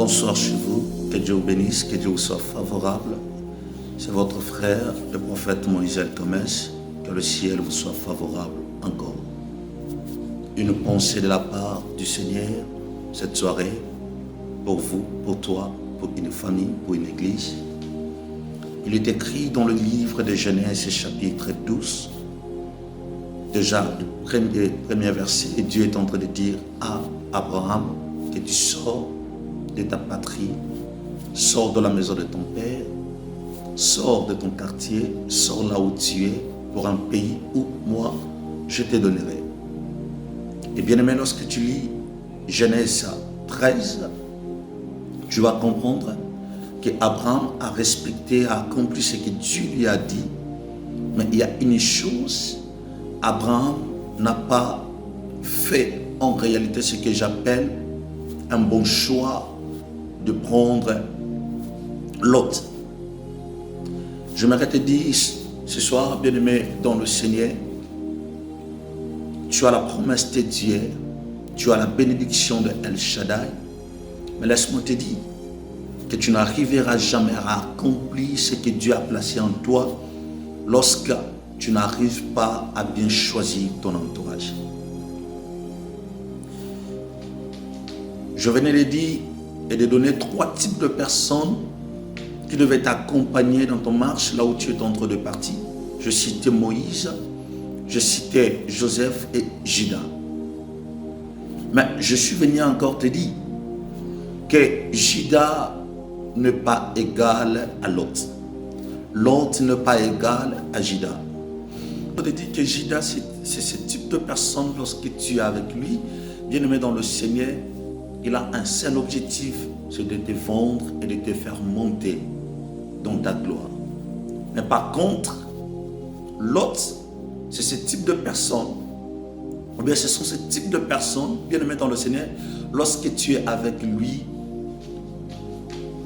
Bonsoir chez vous, que Dieu vous bénisse, que Dieu vous soit favorable. C'est votre frère, le prophète Moïse Thomas, que le ciel vous soit favorable encore. Une pensée de la part du Seigneur cette soirée, pour vous, pour toi, pour une famille, pour une église. Il est écrit dans le livre de Genèse chapitre 12, déjà le premier verset, Dieu est en train de dire à Abraham que tu sors de ta patrie, sors de la maison de ton père, sors de ton quartier, sors là où tu es pour un pays où moi je te donnerai. Et bien aimé, lorsque tu lis Genèse 13, tu vas comprendre qu'Abraham a respecté, a accompli ce que Dieu lui a dit. Mais il y a une chose, Abraham n'a pas fait en réalité ce que j'appelle un bon choix de prendre Lot. J'aimerais te dire ce soir, bien-aimé dans le Seigneur, tu as la promesse de Dieu, tu as la bénédiction de El Shaddai, mais laisse-moi te dire que tu n'arriveras jamais à accomplir ce que Dieu a placé en toi lorsque tu n'arrives pas à bien choisir ton entourage. Je venais de dire et de donner 3 types de personnes qui devaient t'accompagner dans ton marche là où tu es en train de partir. Je citais Moïse, je citais Joseph et Judas. Mais je suis venu encore te dire que Judas n'est pas égal à Lot. Lot n'est pas égal à Judas. Je te dis que Judas, c'est ce type de personne, lorsque tu es avec lui, bien aimé dans le Seigneur, il a un seul objectif, c'est de te vendre et de te faire monter dans ta gloire. Mais par contre, Lot, c'est ce type de personne, ou bien ce sont ce type de personnes, bien aimé dans le Seigneur, lorsque tu es avec lui,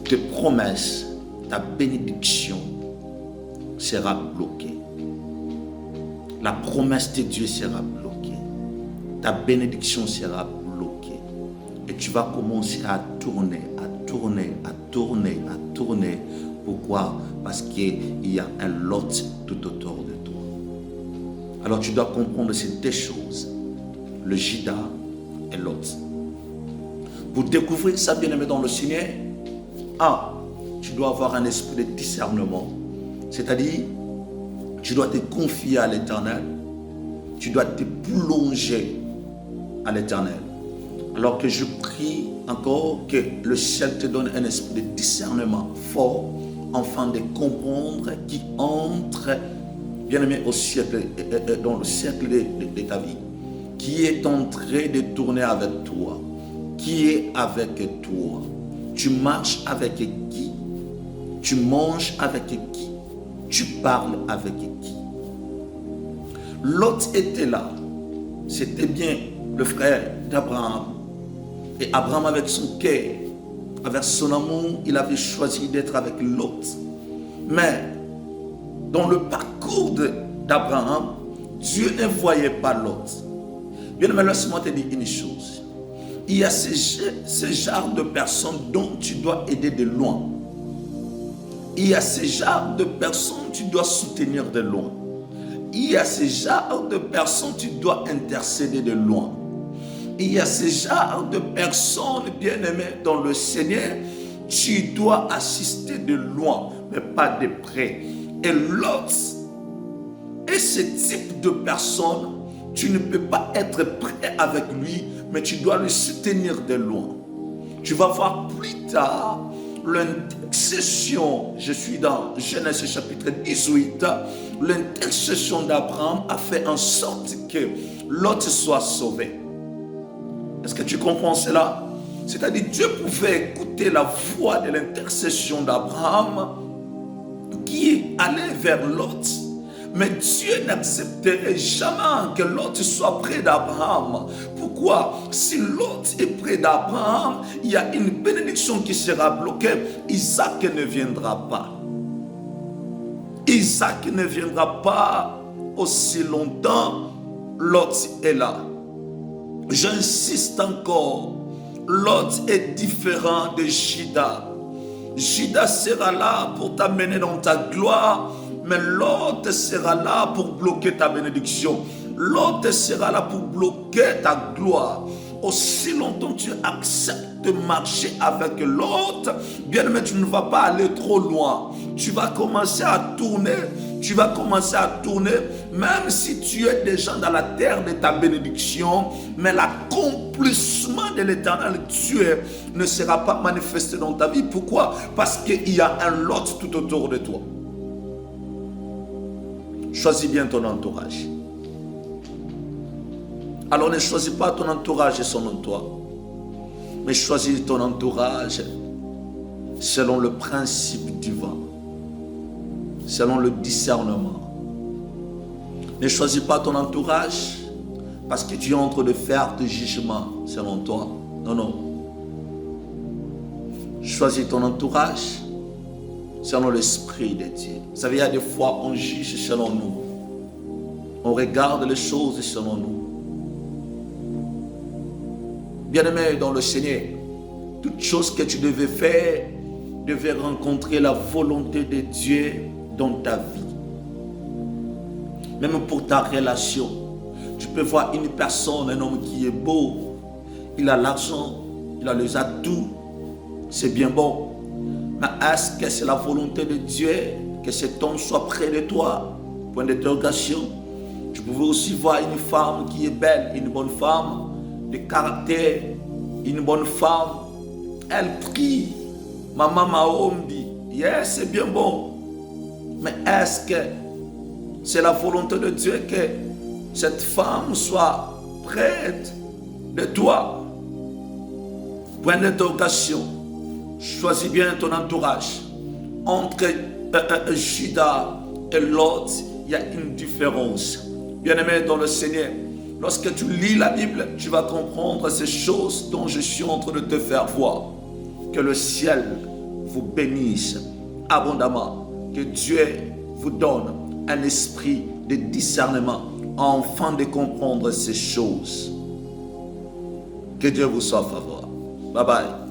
tes promesses, ta bénédiction sera bloquée. La promesse de Dieu sera bloquée. Ta bénédiction sera bloquée. Et tu vas commencer à tourner, à tourner, à tourner, à tourner. Pourquoi? Parce qu'il y a un Lot tout autour de toi. Alors tu dois comprendre ces 2 choses. Le Judas et Lot. Pour découvrir ça, bien-aimé dans le Seigneur, tu dois avoir un esprit de discernement. C'est-à-dire, tu dois te confier à l'Éternel. Tu dois te plonger à l'Éternel. Alors que je prie encore que le ciel te donne un esprit de discernement fort, afin de comprendre qui entre, bien aimé, au siècle, dans le siècle de ta vie, qui est en train de tourner avec toi, qui est avec toi. Tu marches avec qui? Tu manges avec qui? Tu parles avec qui? Lot était là. C'était bien le frère d'Abraham. Et Abraham, avec son cœur, avec son amour, il avait choisi d'être avec Lot. Mais dans le parcours d'Abraham, Dieu ne voyait pas Lot. Bien, mais laisse-moi te dire une chose. Il y a ce genre de personnes dont tu dois aider de loin. Il y a ce genre de personnes que tu dois soutenir de loin. Il y a ce genre de personnes que tu dois intercéder de loin. Il y a ce genre de personnes, bien-aimées dans le Seigneur, tu dois assister de loin, mais pas de près. Et l'autre est ce type de personne, tu ne peux pas être prêt avec lui, mais tu dois le soutenir de loin. Tu vas voir plus tard l'intercession, je suis dans Genèse chapitre 18, l'intercession d'Abraham a fait en sorte que l'autre soit sauvé. Est-ce que tu comprends cela? C'est-à-dire Dieu pouvait écouter la voix de l'intercession d'Abraham qui allait vers Lot. Mais Dieu n'accepterait jamais que Lot soit près d'Abraham. Pourquoi? Si Lot est près d'Abraham, il y a une bénédiction qui sera bloquée. Isaac ne viendra pas. Isaac ne viendra pas aussi longtemps. Lot est là. J'insiste encore. Lot est différent de Judas. Judas sera là pour t'amener dans ta gloire, mais Lot sera là pour bloquer ta bénédiction. Lot sera là pour bloquer ta gloire. Aussi longtemps tu acceptes de marcher avec l'autre, bien aimé, tu ne vas pas aller trop loin. Tu vas commencer à tourner, même si tu es déjà dans la terre de ta bénédiction, mais l'accomplissement de l'éternel Dieu ne sera pas manifesté dans ta vie. Pourquoi? Parce qu'il y a un Lot tout autour de toi. Choisis bien ton entourage. Alors ne choisis pas ton entourage selon toi, mais choisis ton entourage selon le principe divin, selon le discernement. Ne choisis pas ton entourage parce que tu es en train de faire des jugements selon toi. Non, non. Choisis ton entourage selon l'Esprit de Dieu. Vous savez, il y a des fois on juge selon nous. On regarde les choses selon nous. Bien-aimé dans le Seigneur, toute chose que tu devais faire devait rencontrer la volonté de Dieu dans ta vie. Même pour ta relation, tu peux voir une personne, un homme qui est beau, il a l'argent, il a les atouts, c'est bien bon. Mais est-ce que c'est la volonté de Dieu que cet homme soit près de toi? Point d'interrogation. Tu pouvais aussi voir une femme qui est belle, une bonne femme, de caractère, une bonne femme, elle prie, maman Mahom dit, yes, c'est bien bon, mais est-ce que c'est la volonté de Dieu que cette femme soit prête de toi? Point d'interrogation. Choisis bien ton entourage. Entre Judas et Lot, il y a une différence. Bien-aimé dans le Seigneur, lorsque tu lis la Bible, tu vas comprendre ces choses dont je suis en train de te faire voir. Que le ciel vous bénisse abondamment. Que Dieu vous donne un esprit de discernement afin de comprendre ces choses. Que Dieu vous soit favorable. Bye bye.